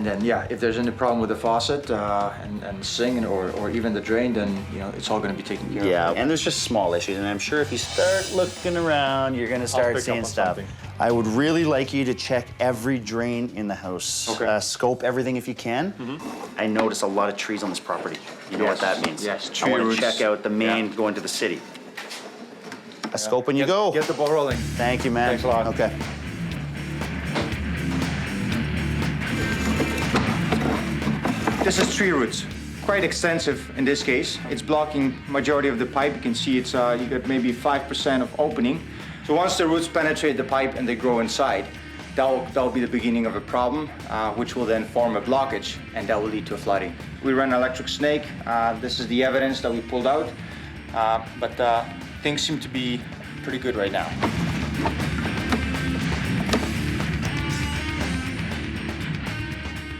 And then, yeah, if there's any problem with the faucet and sink or even the drain, then, you know, it's all going to be taken care of. Yeah, and there's just small issues, and I'm sure if you start looking around, you're going to start seeing stuff. Something. I would really like you to check every drain in the house. Okay. Scope everything if you can. I notice a lot of trees on this property. You know what that means? Yes, I tree want to roots. check out the main going to the city. A scope and you go. Get the ball rolling. Thank you, man. Thanks a lot. Okay. This is tree roots. Quite extensive in this case. It's blocking majority of the pipe. You can see it's you got maybe 5% of opening. So once the roots penetrate the pipe and they grow inside, that'll be the beginning of a problem, which will then form a blockage, and that will lead to a flooding. We ran an electric snake. This is the evidence that we pulled out, but things seem to be pretty good right now.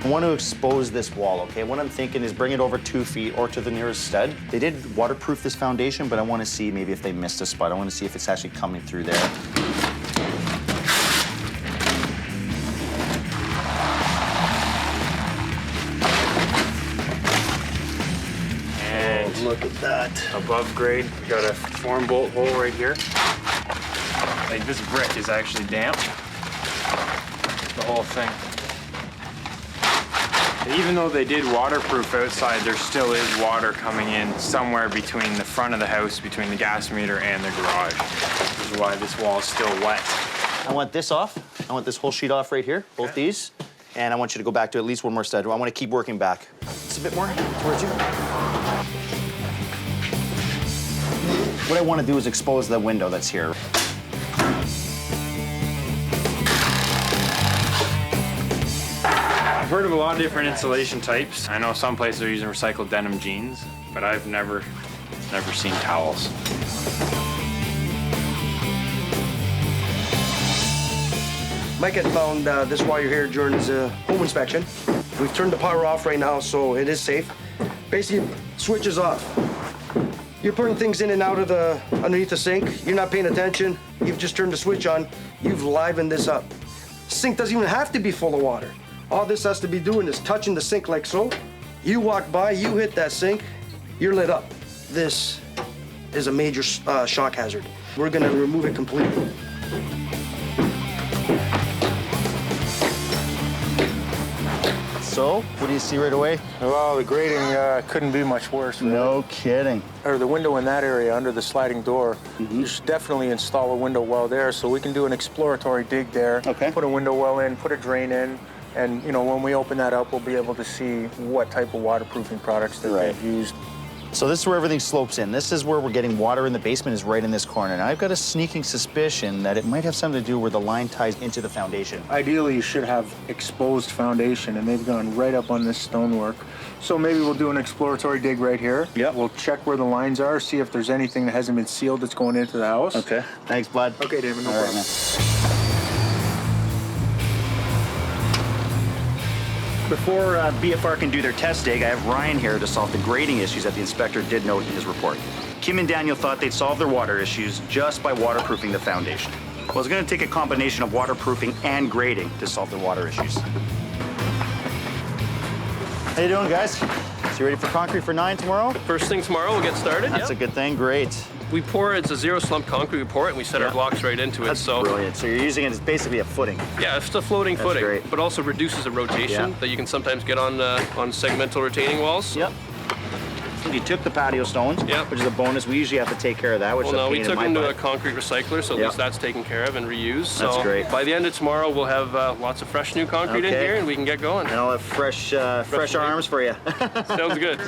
I want to expose this wall, okay? What I'm thinking is bring it over 2 feet or to the nearest stud. They did waterproof this foundation, but I want to see maybe if they missed a spot. I want to see if it's actually coming through there. And Look at that. above grade, we got a form bolt hole right here. Like this brick is actually damp. The whole thing. Even though they did waterproof outside, there still is water coming in somewhere between the front of the house, between the gas meter and the garage. Which is why this wall is still wet. I want this off. I want this whole sheet off right here, both these. And I want you to go back to at least one more stud. I want to keep working back. Just a bit more towards you. What I want to do is expose the window that's here. I've heard of a lot of different insulation types. I know some places are using recycled denim jeans, but I've never seen towels. Mike had found this while you're here during his home inspection. We've turned the power off right now, so it is safe. Basically, switch is off. You're putting things in and out of the underneath the sink. You're not paying attention. You've just turned the switch on. You've livened this up. Sink doesn't even have to be full of water. All this has to be doing is touching the sink like so. You walk by, you hit that sink, you're lit up. This is a major shock hazard. We're gonna remove it completely. So, what do you see right away? Well, the grading couldn't be much worse. Really. No kidding. Or the window in that area under the sliding door, you should definitely install a window well there so we can do an exploratory dig there. Okay. Put a window well in, put a drain in, and you know when we open that up, we'll be able to see what type of waterproofing products that they've used. So this is where everything slopes in. This is where we're getting water in the basement is right in this corner. And I've got a sneaking suspicion that it might have something to do where the line ties into the foundation. Ideally, you should have exposed foundation, and they've gone right up on this stonework. So maybe we'll do an exploratory dig right here. Yep. We'll check where the lines are, see if there's anything that hasn't been sealed that's going into the house. Okay. Thanks, bud. Okay, David, no All right, problem. man. Before BFR can do their test dig, I have Ryan here to solve the grading issues that the inspector did note in his report. Kim and Daniel thought they'd solve their water issues just by waterproofing the foundation. Well, it's going to take a combination of waterproofing and grading to solve their water issues. How you doing, guys? So you ready for concrete for 9 tomorrow? First thing tomorrow, we'll get started. That's a good thing. Great. We pour it, it's a zero slump concrete we pour it, and we set our blocks right into it. That's brilliant. So you're using it as basically a footing. Yeah, it's a floating footing, great. but also reduces the rotation that you can sometimes get on segmental retaining walls. Yep. You took the patio stones, Yep. which is a bonus. We usually have to take care of that, which Well, is a no, pain we in took my them to butt. a concrete recycler, so at Yep. least that's taken care of and reused. That's So great. by the end of tomorrow, we'll have lots of fresh new concrete in Okay. here, and we can get going. And I'll have fresh arms for you. Sounds good.